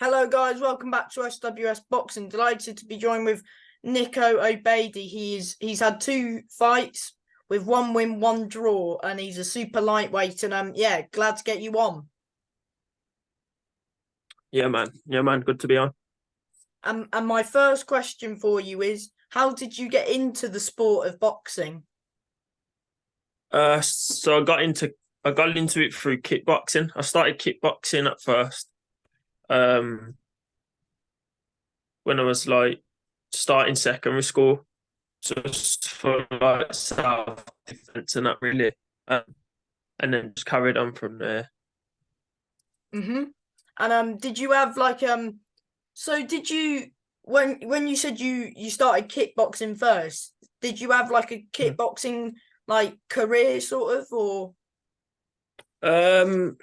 Hello, guys. Welcome back to SWS Boxing. Delighted to be joined with Nico Ogbeide. He's had two fights with one win, one draw, and he's a super lightweight. And glad to get you on. Yeah, man. Good to be on. And my first question for you is, how did you get into the sport of boxing? So I got into it through kickboxing. I started kickboxing at first. When I was like starting secondary school, just for like self defense and that really, and then just carried on from there. And did you have So did you when you said you started kickboxing first? Did you have like a kickboxing career sort of or? Um,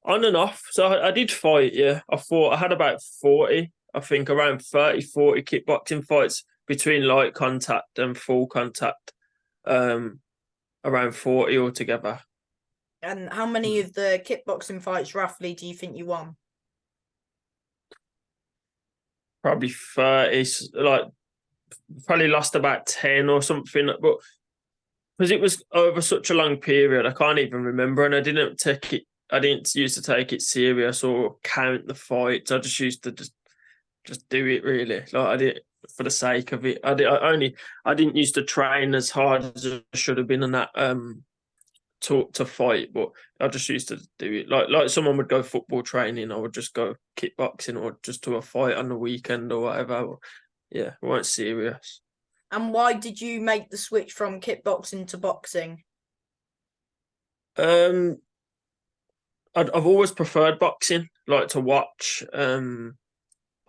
on and off. So I did fight. Yeah, I had about 40. I think around 30, 40 kickboxing fights between light contact and full contact. Around 40 altogether. And how many of the kickboxing fights roughly do you think you won? Probably 30. Like probably lost about 10 or something, but because it was over such a long period, I can't even remember, and I didn't used to take it serious or count the fights. I just used to just do it really. Like I did it for the sake of it. I didn't used to train as hard as I should have been in that to fight, but I just used to do it. Like someone would go football training, I would just go kickboxing or just to a fight on the weekend or whatever. Yeah, it weren't serious. And why did you make the switch from kickboxing to boxing? Um, I've always preferred boxing, like to watch. I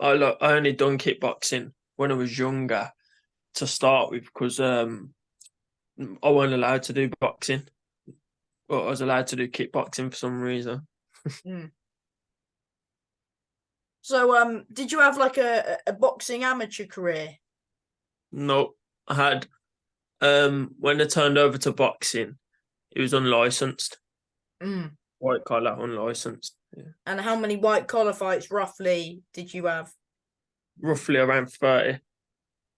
only done kickboxing when I was younger to start with because I weren't allowed to do boxing, but I was allowed to do kickboxing for some reason. So did you have like a boxing amateur career? No, I had when I turned over to boxing, it was unlicensed, white collar, unlicensed. Yeah. And how many white collar fights roughly did you have? Roughly around 30.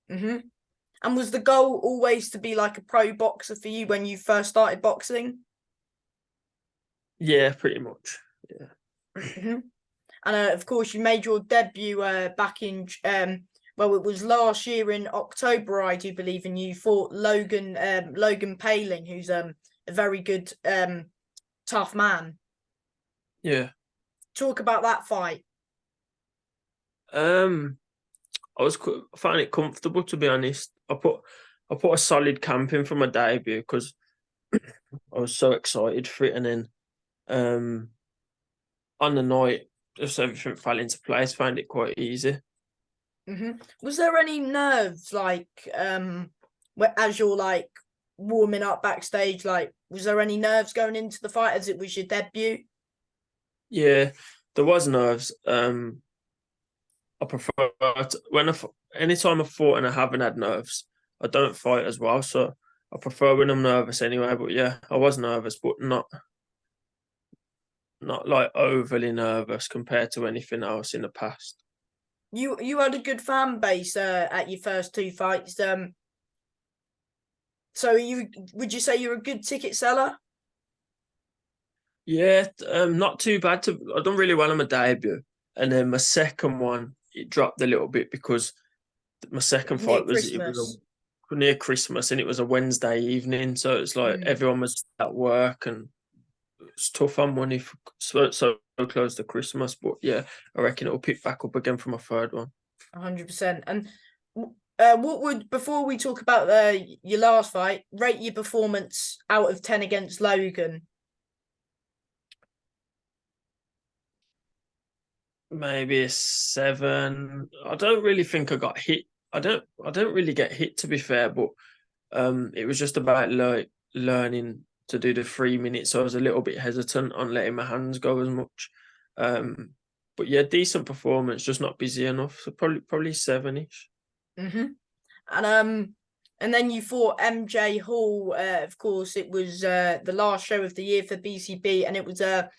And was the goal always to be like a pro boxer for you when you first started boxing? Yeah, pretty much. Yeah. And of course, you made your debut back in it was last year in October, I do believe, and you fought Logan Paling, who's a very good tough man. Yeah. Talk about that fight. I found it comfortable, to be honest. I put a solid camp in for my debut because I was so excited for it, and then on the night, just everything fell into place. Found it quite easy. Was there any nerves as you're like warming up backstage? Like, was there any nerves going into the fight as it was your debut? Yeah, there was nerves. I prefer anytime I fought and I haven't had nerves, I don't fight as well. So I prefer when I'm nervous anyway. But yeah, I was nervous, but not like overly nervous compared to anything else in the past. You had a good fan base at your first two fights. So would you say you're a good ticket seller? Yeah, not too bad. I done really well on my debut, and then my second one it dropped a little bit because my second fight was near Christmas, and it was a Wednesday evening, so it's like everyone was at work, and it's tough on money so close to Christmas. But yeah, I reckon it'll pick back up again for my third one. 100%. And what would, before we talk about your last fight, rate your performance out of 10 against Logan? Maybe a 7. I don't really think I got hit. I don't really get hit, to be fair, but it was just about learning to do the 3 minutes. So I was a little bit hesitant on letting my hands go as much. But yeah, decent performance, just not busy enough. So probably 7-ish. And then you fought MJ Hall. Of course, it was the last show of the year for BCB, and it was a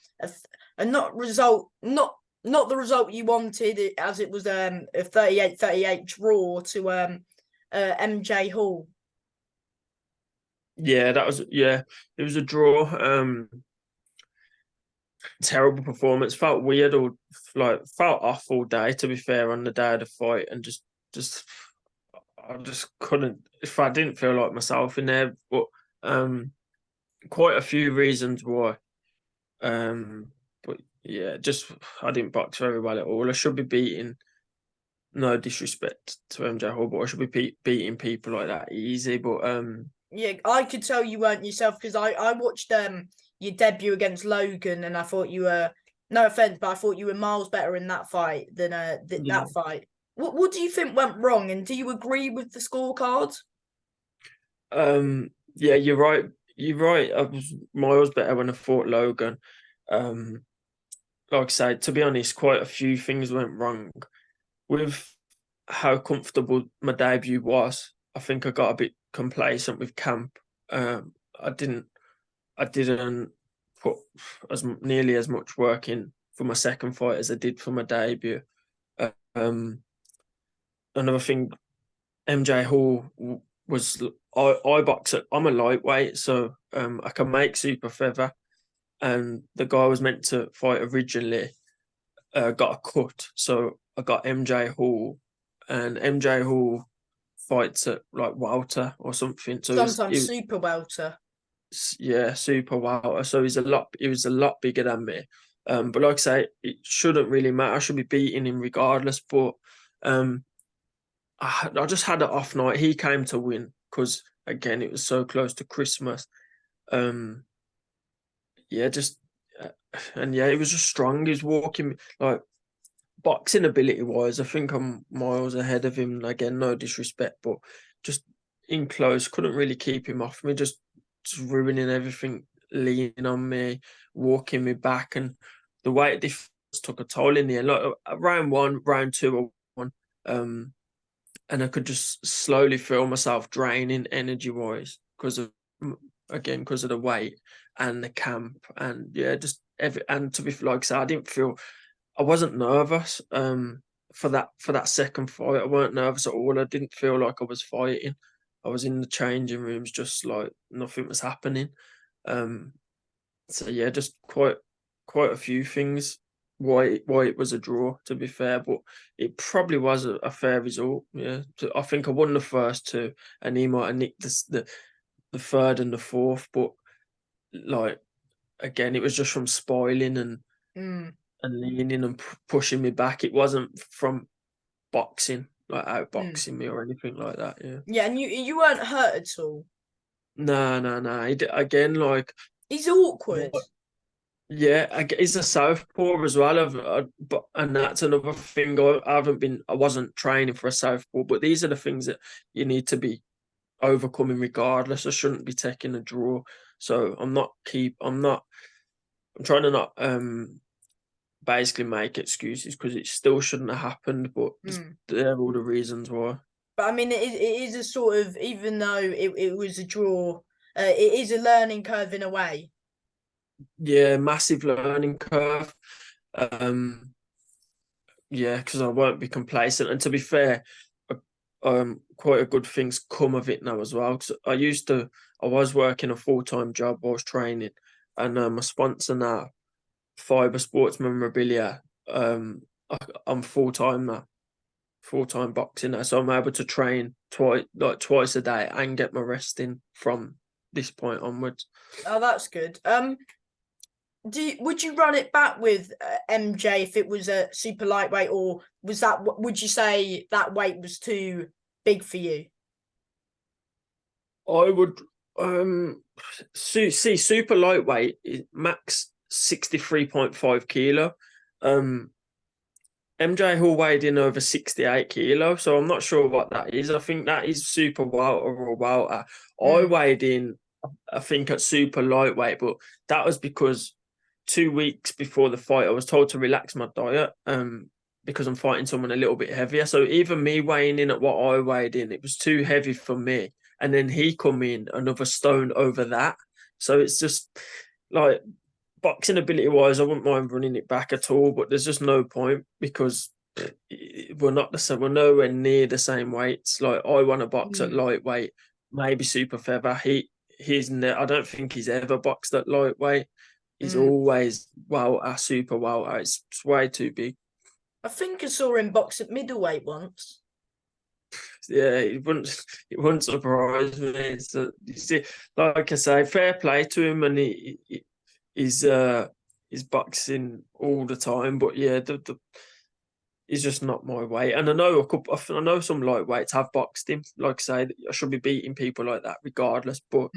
not not the result you wanted, as it was a 38-38 draw to MJ Hall. Yeah, it was a draw. Terrible performance. Felt weird or like felt off all day. To be fair, on the day of the fight, and just I just couldn't. If I didn't feel like myself in there, but quite a few reasons why. But yeah, just I didn't box very well at all. I should be beating. No disrespect to MJ Hall, but I should be beating people like that easy. But Yeah, I could tell you weren't yourself because I watched your debut against Logan, and I thought you were, no offense, but I thought you were miles better in that fight than yeah, that fight. What do you think went wrong, and do you agree with the scorecards? yeah, you're right. You're right. I was miles better when I fought Logan. Um, like I said, to be honest, quite a few things went wrong with how comfortable my debut was. I think I got a bit complacent with camp. I didn't put nearly as much work in for my second fight as I did for my debut. Um, Another thing, MJ Hall was I box it. I'm a lightweight, so I can make super feather. And the guy I was meant to fight originally got a cut, so I got MJ Hall, and MJ Hall fights at like welter or something. So Sometimes super welter. yeah, super welter. So he was a lot bigger than me. But like I say, it shouldn't really matter. I should be beating him regardless. But um, I just had an off night. He came to win because again it was so close to Christmas. Um, yeah, just and yeah, he was just strong. He was walking like boxing ability wise. I think I'm miles ahead of him. Again, no disrespect, but just in close, couldn't really keep him off me. Just ruining everything, leaning on me, walking me back, and the weight difference took a toll in the end. Like round one, round two, I won. And I could just slowly feel myself draining energy wise because of because of the weight and the camp and yeah, just and to be like I said, I wasn't nervous for that second fight. I weren't nervous at all. I didn't feel like I was fighting. I was in the changing rooms just like nothing was happening. Um so yeah, just quite a few things why it was a draw, to be fair, but it probably was a fair result. Yeah, I think I won the first two, and he might have nicked the third and the fourth, but like again, it was just from spoiling Mm. and leaning and pushing me back. It wasn't from boxing, like Mm. outboxing me or anything like that. Yeah, Yeah, and you weren't hurt at all. no, no, no. Again, like He's awkward. what yeah, he's a southpaw as well. But and that's another thing. I wasn't training for a southpaw, but these are the things that you need to be overcoming regardless. I shouldn't be taking a draw. So I'm trying to not basically make excuses because it still shouldn't have happened. But Mm. they're all the reasons why. But I mean, it is a sort of, even though it was a draw, it is a learning curve in a way. Yeah, massive learning curve. Um, yeah, because I won't be complacent. And to be fair, quite a good things come of it now as well. Because I was working a full-time job, I was training, and my sponsor now, Fiber Sports Memorabilia. I'm full-time now, full-time boxing now, so I'm able to train twice a day and get my rest in from this point onwards. Oh, that's good. Would you run it back with MJ if it was a super lightweight, or would you say that weight was too big for you? I would see super lightweight is max 63.5 kilo. MJ Hall weighed in over 68 kilo, so I'm not sure what that is. I think that is super welter or welter. I Mm. weighed in, I think, at super lightweight, but that was because 2 weeks before the fight, I was told to relax my diet because I'm fighting someone a little bit heavier. So even me weighing in at what I weighed in, it was too heavy for me. And then he come in another stone over that. So it's just like boxing ability wise, I wouldn't mind running it back at all, but there's just no point because we're not the same. We're nowhere near the same weights. Like I want to box at lightweight, maybe super feather. I don't think he's ever boxed at lightweight. He's always super welter. It's way too big. I think I saw him box at middleweight once. Yeah, it wouldn't surprise me. So, you see, like I say, fair play to him, and he's boxing all the time. But yeah, he's just not my weight. And I know some lightweights have boxed him. Like I say, I should be beating people like that regardless. But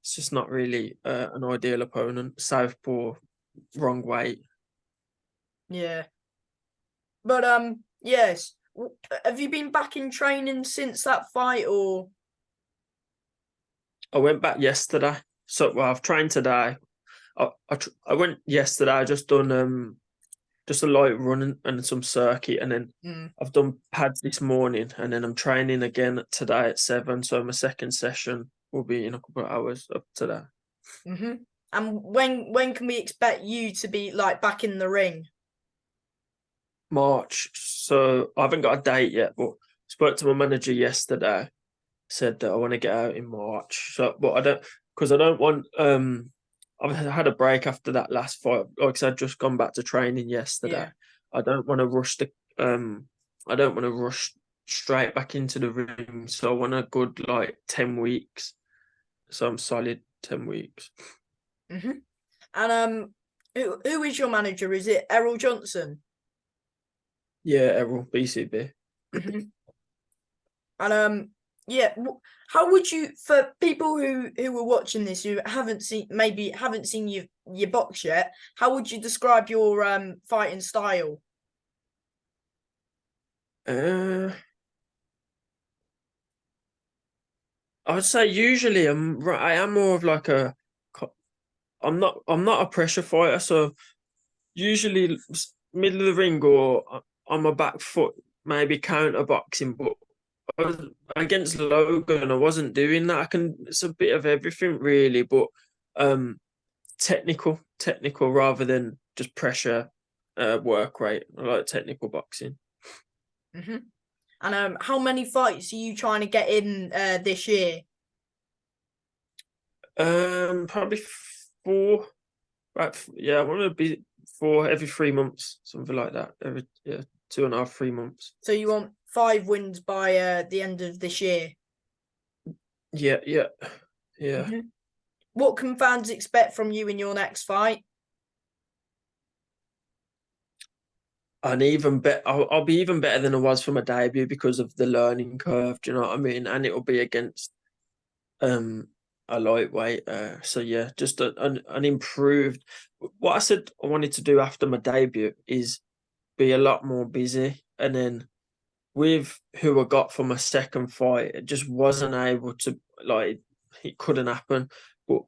it's just not really an ideal opponent. Southpaw, wrong weight. Yeah, but yes. Have you been back in training since that fight, or? I went back yesterday. So I've trained today. I went yesterday. I just done just a light run and some circuit, and then I've done pads this morning, and then I'm training again today at 7. So my second session will be in a couple of hours up today. And when can we expect you to be like back in the ring? March. So I haven't got a date yet, but spoke to my manager yesterday. Said that I want to get out in March. So, but I don't want. I've had a break after that last fight. Like I said, I'd just gone back to training yesterday. Yeah. I don't want to rush I don't want to rush straight back into the ring. So I want a good 10 weeks. So I'm solid 10 weeks. And who is your manager? Is it Errol Johnson? Yeah, Errol, BCB. And yeah, how would you, for people who were watching this who haven't seen your box yet, how would you describe your fighting style? I would say usually I am more of like I'm not a pressure fighter, so usually middle of the ring or on my back foot, maybe counter boxing. But against Logan, I wasn't doing that. It's a bit of everything really, but technical rather than just pressure work rate. I like technical boxing. And how many fights are you trying to get in this year? Probably 4. Right, yeah, I want to be 4 every 3 months, something like that. Every 2.5, 3 months. So you want 5 wins by the end of this year? Yeah. What can fans expect from you in your next fight? And I'll be even better than I was for my debut because of the learning curve. Do you know what I mean? And it'll be against a lightweight. So yeah, just an improved. What I said I wanted to do after my debut is be a lot more busy, and then with who I got for my second fight, it just wasn't able to it couldn't happen. But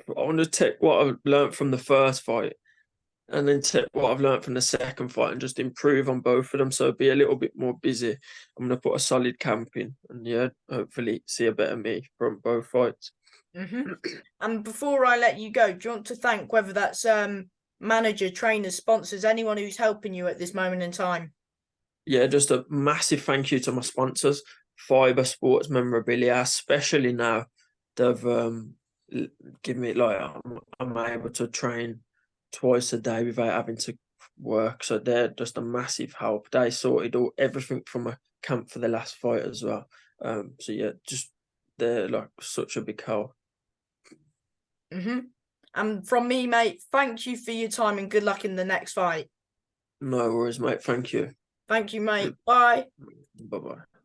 I want to take what I've learned from the first fight and then take what I've learned from the second fight and just improve on both of them. So be a little bit more busy. I'm going to put a solid camp in and yeah, hopefully see a better me from both fights. And before I let you go, do you want to thank whether that's manager, trainers, sponsors, anyone who's helping you at this moment in time? Yeah, just a massive thank you to my sponsors, Fiber Sports Memorabilia, especially now they've given me I'm able to train twice a day without having to work. So they're just a massive help. They sorted everything from a camp for the last fight as well. So yeah, just they're such a big help. And from me, mate, thank you for your time and good luck in the next fight. No worries, mate. Thank you. Thank you, mate. Bye. Bye-bye.